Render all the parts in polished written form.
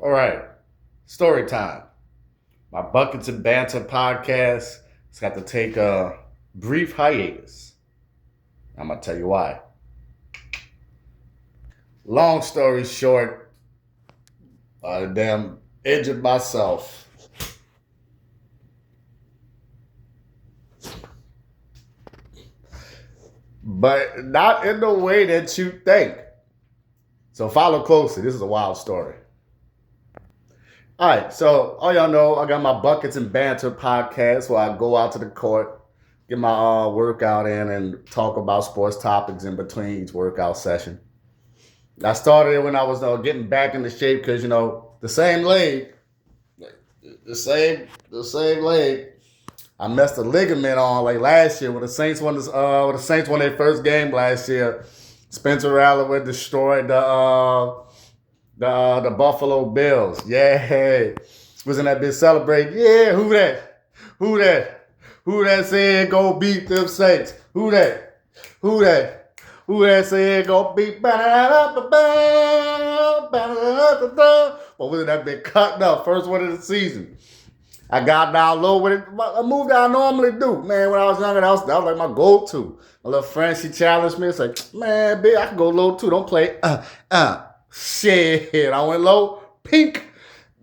All right, story time. My Buckets and Banter podcast has got to take a brief hiatus. I'm going to tell you why. Long story short, I damn injured myself. But not in the way that you think. So follow closely. This is a wild story. All right, so all y'all know, I got my Buckets and Banter podcast where I go out to the court, get my workout in, and talk about sports topics in between each workout session. I started it when I was getting back into shape because the same leg, the same leg. I messed a ligament on like last year when the Saints won their first game last year. Spencer Rattler destroyed the Buffalo Bills. Yeah. Was in that bitch celebrating. Yeah, who that? Who that? Who that said go beat them Saints? Who that? Who that? Who that said go beat? What was it that been cutting up? First one of the season. I got down low with it. A move that I normally do. Man, when I was younger, that was like my go-to. My little friend, she challenged me. It's like, man, bitch, I can go low too. Don't play. Shit. I went low. Pink.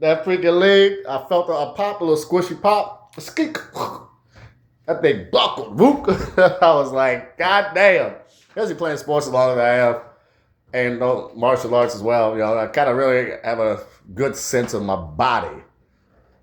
That freaking leg. I felt a pop, a little squishy pop. A skink. That thing buckled. Whoop. I was like, God damn. Especially playing sports as long as I have. And martial arts as well. I kind of really have a good sense of my body.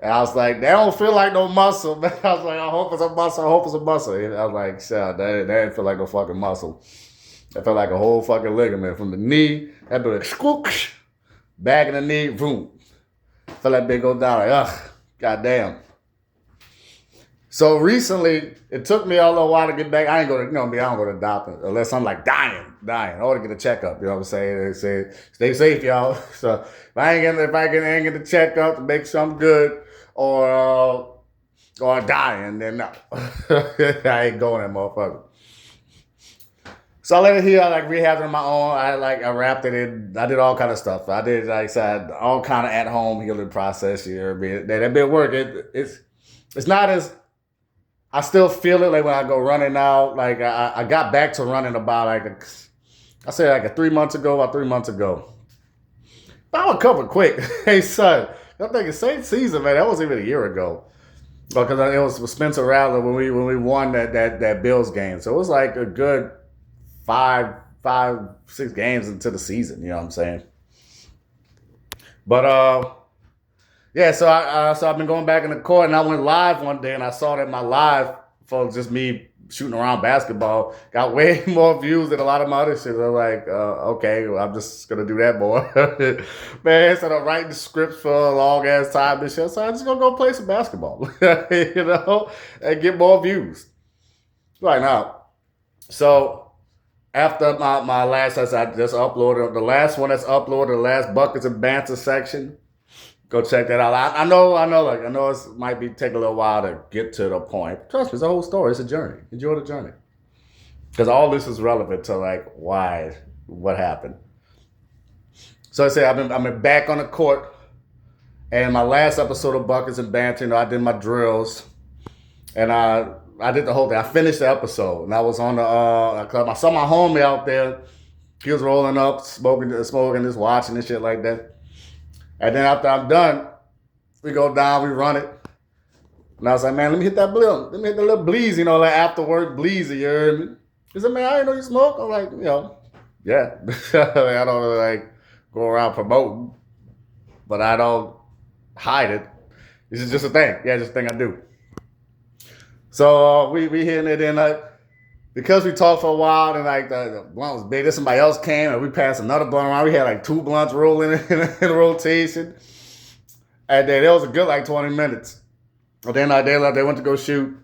And I was like, they don't feel like no muscle, man. I was like, I hope it's a muscle. I hope it's a muscle. And I was like, shit, that didn't feel like no fucking muscle. That felt like a whole fucking ligament from the knee. That bit like squoosh, back in the knee, boom. Felt that bit go down. Like, ugh, goddamn. So recently, it took me a little while to get back. I ain't go to, I don't go to the doctor unless I'm like dying. I ought to get a checkup. You know what I'm saying? They say, stay safe, y'all. So if I ain't get the checkup to make sure I'm good, or dying, then no. I ain't going that motherfucker. So I let it heal. I rehabbed it on my own. I wrapped it in. I did all kind of stuff. I did all kind of at home healing process. You know what I mean? That bit work. It's not as, I still feel it like when I go running now. Like I got back to running about about 3 months ago. But I recovered quick. Hey son. I'm thinking same season, man. That wasn't even a year ago, because it was with Spencer Rattler when we won that Bills game. So it was like a good 6 games into the season. You know what I'm saying? But yeah. So I've been going back in the court, and I went live one day, and I saw that my live for just me shooting around basketball got way more views than a lot of my other shit. I'm like, okay, well, I'm just gonna do that more. Man, instead of writing scripts for a long ass time and shit, so I'm just gonna go play some basketball, and get more views. Right now. So after my last, I just uploaded the last one that's uploaded, the last Buckets and Banter section. Go check that out. I know it might take a little while to get to the point. Trust me, it's a whole story. It's a journey. Enjoy the journey. Because all this is relevant to what happened. So I say I've been back on the court, and my last episode of Buckets and Banter, I did my drills, and I did the whole thing. I finished the episode, and I was on the club. I saw my homie out there. He was rolling up, smoking, just watching and shit like that. And then after I'm done, we go down, we run it. And I was like, man, let me hit that blill. Let me hit the little bleezy, like after work bleezy, you heard me? He said, man, I didn't know you smoke. I'm like, yeah. I don't really go around promoting, but I don't hide it. This is just a thing. Yeah, just a thing I do. So we hitting it in because we talked for a while, and the blunt was big. Then somebody else came, and we passed another blunt around. We had 2 blunts rolling in rotation, and then it was a good 20 minutes. And then they left. They went to go shoot,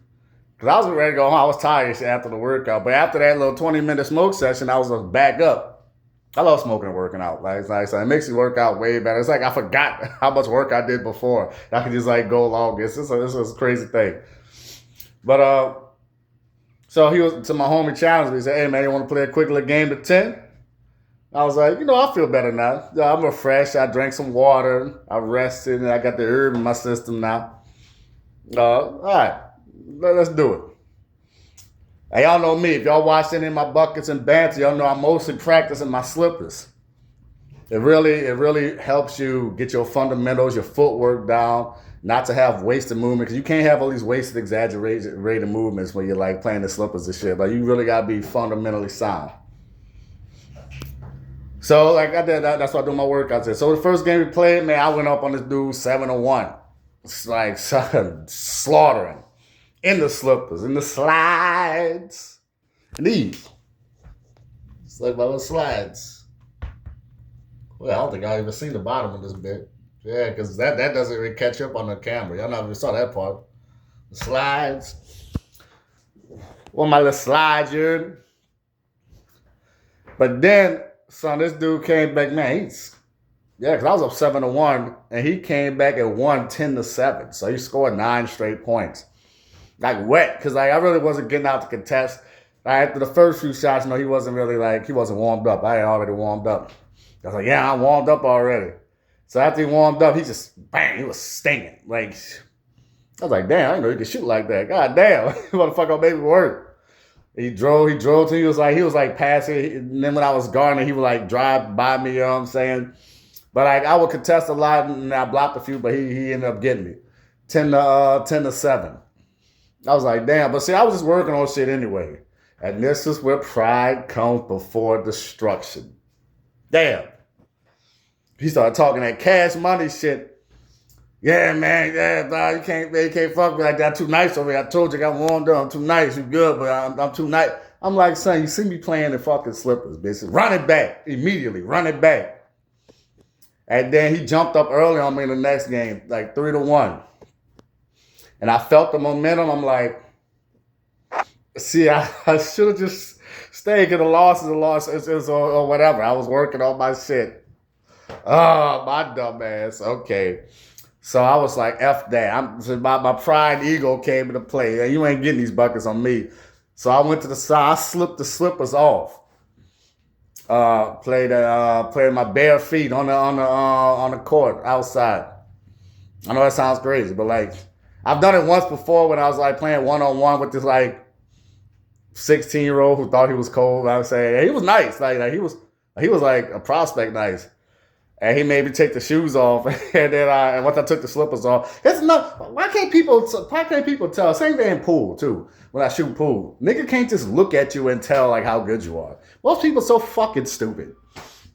because I was ready to go home. I was tired after the workout, but after that little 20-minute smoke session, I was back up. I love smoking and working out. So it makes you work out way better. It's like I forgot how much work I did before. I could just go long. This is a crazy thing, but So he was to my homie challenged me. He said, hey man, you want to play a quick little game to 10? I was like, I feel better now. I'm refreshed. I drank some water. I rested, and I got the herb in my system now. All right, let's do it. Hey, y'all know me. If y'all watch any of my buckets and banter, y'all know I'm mostly practicing my slippers. It really helps you get your fundamentals, your footwork down, not to have wasted movement, because you can't have all these wasted, exaggerated movements when you're like playing the slippers and shit. Like you really gotta be fundamentally sound. So like I did that, that's why I do my workouts there. So the first game we played, man, I went up on this dude 7-1. It's like slaughtering. In the slippers, in the slides. And these. It's like my little slides. Well, I don't think I even seen the bottom of this bit. Yeah, because that doesn't really catch up on the camera. Y'all never saw that part. The slides. One of my little slides, you. But then, son, this dude came back, man, because I was up 7-1, and he came back and won 10-7. So he scored 9 straight points. Like wet, because like I really wasn't getting out to contest. After the first few shots, he wasn't really he wasn't warmed up. I had already warmed up. I was like, yeah, I'm warmed up already. So after he warmed up, he just bang, he was stinging. Like I was like, damn, I didn't know you could shoot like that. God damn, motherfucker made me work. He drove to me. He was like passing. And then when I was guarding, he would like drive by me. You know what I'm saying? But like I would contest a lot, and I blocked a few, but he ended up getting me 10-7. I was like, damn. But see, I was just working on shit anyway. And this is where pride comes before destruction. Damn. He started talking that cash money shit. Yeah, man. Yeah, bro, you can't fuck me like that. I'm too nice over here. I told you I got warmed up. I'm too nice. You good, but I'm too nice. I'm like, son, you see me playing the fucking slippers, bitch. Run it back. Immediately. Run it back. And then he jumped up early on me in the next game, like 3-1. And I felt the momentum. I'm like, see, I should have just stayed, because the loss is a loss, or whatever. I was working on my shit. Oh, my dumb ass. Okay. So I was like, F that. My pride and ego came into play. You ain't getting these buckets on me. So I went to the side. I slipped the slippers off. Played my bare feet on the court outside. I know that sounds crazy, but like, I've done it once before when I was like playing 1-on-1 with this like 16-year-old who thought he was cold. I would say he was nice, like he was like a prospect nice, and he made me take the shoes off, and then once I took the slippers off, it's not. Why can't people tell? Same thing in pool too. When I shoot pool, nigga can't just look at you and tell like how good you are. Most people so fucking stupid.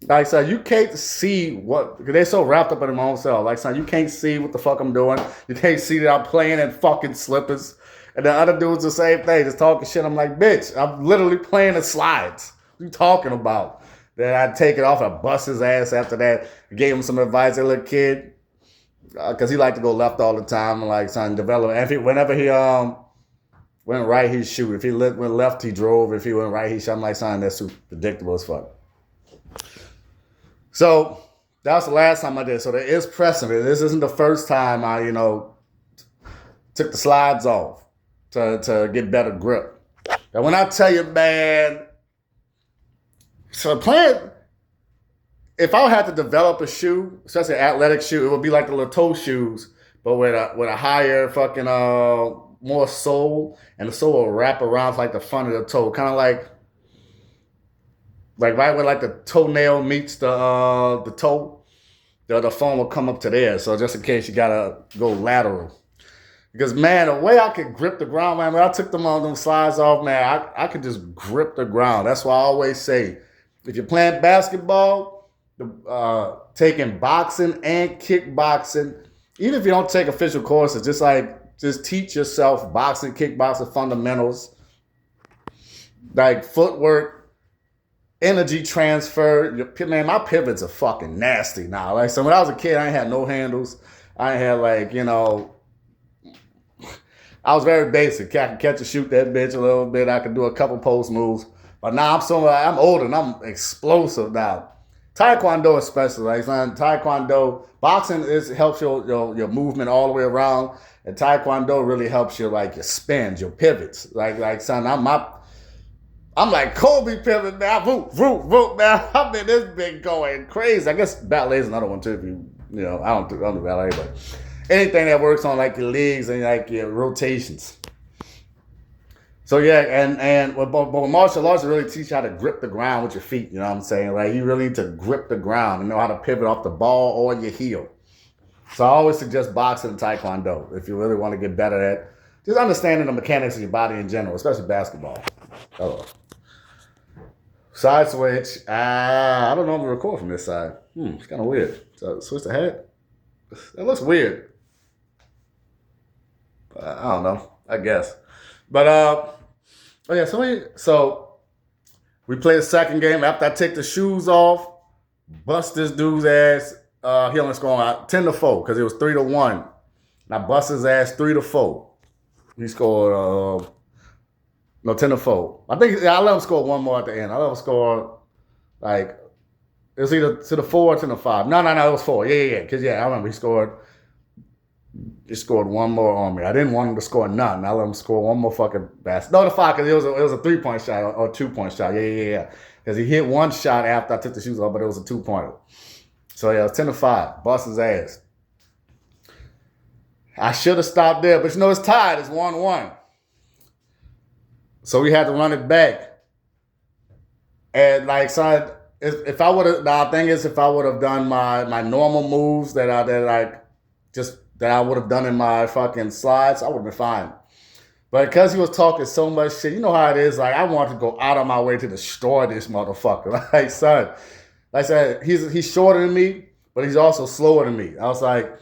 Like, son, you can't see because they're so wrapped up in their own self. Like, son, you can't see what the fuck I'm doing. You can't see that I'm playing in fucking slippers. And the other dudes the same thing, just talking shit. I'm like, bitch, I'm literally playing the slides. What are you talking about? Then I take it off and bust his ass after that. Gave him some advice, that little kid, because he liked to go left all the time. And like, son, develop. And whenever he went right, he'd shoot. If he went left, he drove. If he went right, he shot. I'm like, son, that's super predictable as fuck. So that was the last time I did. So there is precedent. This isn't the first time I, took the slides off to get better grip. And when I tell you, man, so playing, if I had to develop a shoe, especially an athletic shoe, it would be like the little toe shoes, but with a higher fucking more sole, and the sole will wrap around like the front of the toe, kind of like right where like the toenail meets the toe, the foam will come up to there. So just in case you gotta go lateral. Because man, the way I could grip the ground, man, when I took them slides off, man, I could just grip the ground. That's why I always say, if you're playing basketball, taking boxing and kickboxing, even if you don't take official courses, just teach yourself boxing, kickboxing fundamentals, like footwork, energy transfer. Man, my pivots are fucking nasty now. Like, so when I was a kid, I ain't had no handles. I ain't had I was very basic. I could catch and shoot that bitch a little bit. I could do a couple post moves. But now I'm older and I'm explosive now. Taekwondo especially, like, son, Taekwondo, boxing helps your movement all the way around. And Taekwondo really helps you, like, your spins, your pivots. Like son, I'm like Kobe pimping, man. Whoop, man. I mean, this been going crazy. I guess ballet is another one too. If I don't do ballet, but anything that works on like your legs and like your rotations. So yeah, but martial arts really teach you how to grip the ground with your feet. You know what I'm saying? Like you really need to grip the ground and know how to pivot off the ball or your heel. So I always suggest boxing and taekwondo if you really want to get better at just understanding the mechanics of your body in general, especially basketball. Oh. Side switch. I don't know if I'm record from this side. It's kind of weird. So switch the head. That looks weird. I don't know. I guess. But yeah. So we play the second game. After I take the shoes off, bust this dude's ass. He only scored 10-4 because it was 3-1. And I bust his ass 3-4. He scored 10-4. I think I let him score one more at the end. I let him score like it was either to the 4 or to the 5. No, it was 4. Yeah. Because I remember he scored one more on me. I didn't want him to score none. I let him score one more fucking basket. No, the 5 because it was a 3-point shot or 2-point shot. Yeah. Because he hit one shot after I took the shoes off, but it was a 2-pointer. So yeah, it was 10-5. Bust his ass. I should have stopped there, but it's tied. It's 1-1. So we had to run it back. And like, son, if I would have, the thing is, if I would have done my normal moves that I would have done in my fucking slides, I would have been fine. But because he was talking so much shit, you know how it is. Like I wanted to go out of my way to destroy this motherfucker. Like, son, like I said, he's shorter than me, but he's also slower than me. I was like,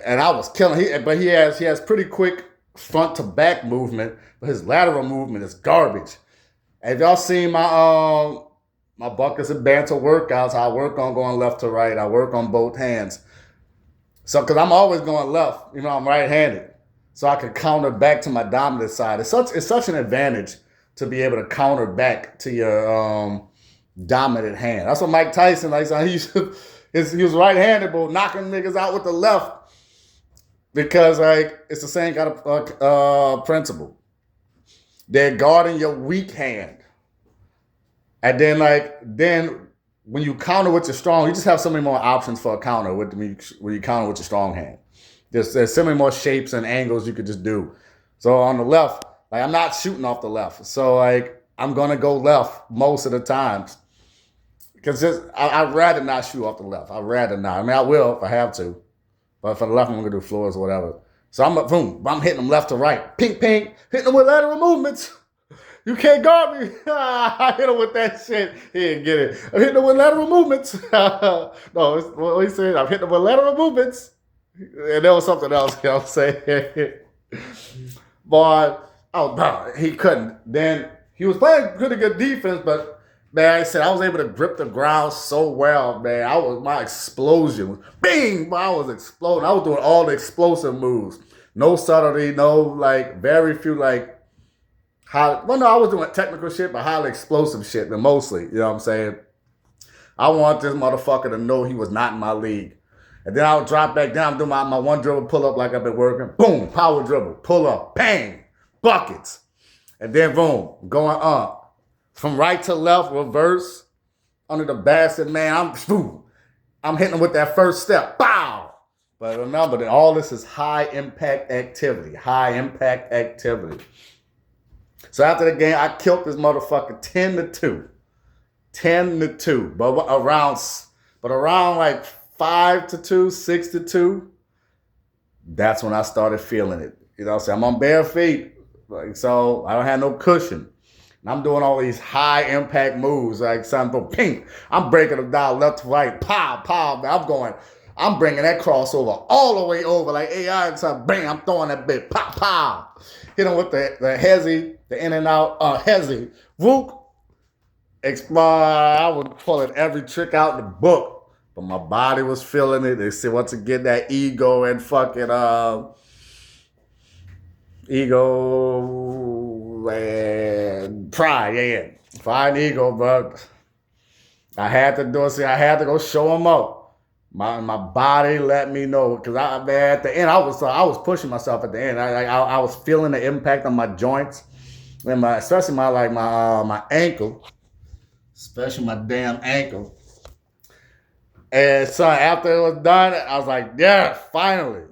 and I was killing him. But he has pretty quick front to back movement, but his lateral movement is garbage. And if y'all seen my buckets and banter workouts, I work on going left to right. I work on both hands. So, because I'm always going left, I'm right-handed. So I can counter back to my dominant side. It's such an advantage to be able to counter back to your dominant hand. That's what Mike Tyson, like, he was right-handed, but knocking niggas out with the left because, like, it's the same kind of principle. They're guarding your weak hand. And then when you counter with your strong, you just have so many more options for a counter when you counter with your strong hand. There's so many more shapes and angles you could just do. So on the left, like I'm not shooting off the left. So like I'm gonna go left most of the times. Because I'd rather not shoot off the left. I'd rather not. I mean, I will if I have to. But for the left, I'm gonna do floors or whatever. So I'm hitting them left to right. Pink, hitting them with lateral movements. You can't guard me. I hit him with that shit. He didn't get it. I'm hitting him with lateral movements. No, what he said, I'm hitting him with lateral movements. And there was something else, I'm saying. But, no, he couldn't. Then he was playing pretty good defense, but, man, I said I was able to grip the ground so well, man. My explosion was, bing, I was exploding. I was doing all the explosive moves. No subtlety, very few, I was doing technical shit, but highly explosive shit, but mostly, you know what I'm saying? I want this motherfucker to know he was not in my league. And then I would drop back down, do my one dribble pull up like I've been working. Boom, power dribble, pull up, bang, buckets. And then boom, going up. From right to left, reverse, under the basket, man, I'm hitting him with that first step. Bow! But remember that all this is high impact activity. So after the game, I killed this motherfucker 10-2. 10-2. But around like 5-2, 6-2, that's when I started feeling it. You know what I'm saying? I'm on bare feet. So I don't have no cushion. And I'm doing all these high impact moves. Like something, ping. I'm breaking them down left to right. Pow. I'm bringing that crossover all the way over. Like AI, bang, I'm throwing that bit. Pow. Hit him with the hezzy, the in and out, hezzy. Whoop. I was pulling every trick out in the book. But my body was feeling it. They said, once again, that ego and fucking, ego and pride, yeah. Fine ego, but I had to do it. See, I had to go show them up. My body let me know because at the end I was pushing myself at the end. I was feeling the impact on my joints, And especially my ankle, especially my damn ankle. And so after it was done, I was like, yeah, finally.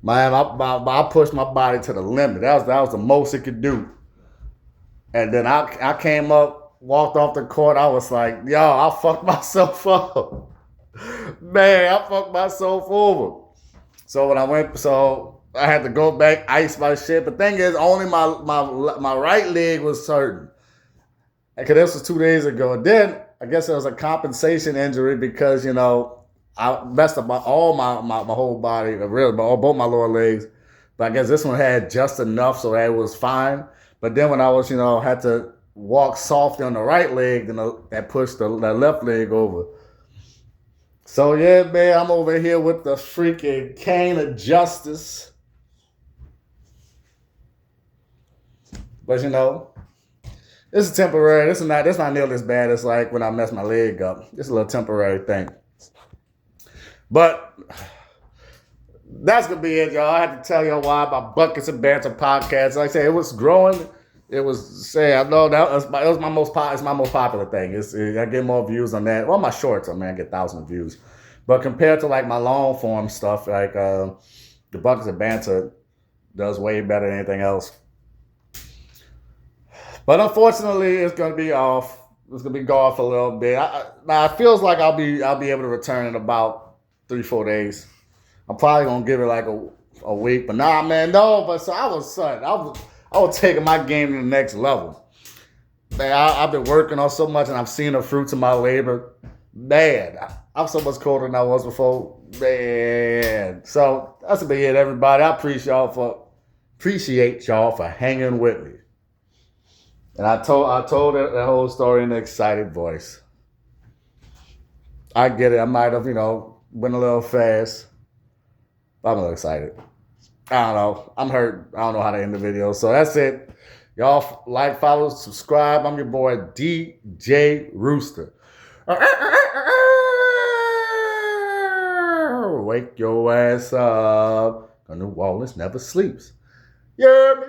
Man, I pushed my body to the limit. That was the most it could do. And then I came up, walked off the court. I was like, yo, I fucked myself up. Man, I fucked myself over. So when I went, so I had to go back, ice my shit. But thing is, only my right leg was hurting. Because this was 2 days ago. And then I guess it was a compensation injury because, I messed up all my whole body, really, both my lower legs. But I guess this one had just enough so that it was fine. But then when I was, had to walk softly on the right leg, then I pushed the left leg over. So yeah, man, I'm over here with the freaking cane of justice. But this is temporary. This is not nearly as bad as like when I messed my leg up. It's a little temporary thing. But that's gonna be it, y'all. I have to tell y'all why my Buckets and Banter podcast. Like I said, it was growing. It was I know that was my most popular thing. I get more views on that. Well, my shorts, I get 1,000 views. But compared to like my long form stuff, like the Buckets and Banter does way better than anything else. But unfortunately, it's gonna be off. It's gonna be off a little bit. Now it feels like I'll be able to return in about 3-4 days. I'm probably gonna give it like a week, but nah, man, no. But so I was taking my game to the next level. Man, I've been working on so much, and I've seen the fruits of my labor. Man, I'm so much colder than I was before. Man, so that's gonna be it, everybody. I appreciate y'all for hanging with me. And I told that whole story in an excited voice. I get it. I might have, went a little fast. But I'm a little excited. I don't know. I'm hurt. I don't know how to end the video. So that's it. Y'all like, follow, subscribe. I'm your boy, DJ Rooster. Wake your ass up. And New Orleans never sleeps. You hear me?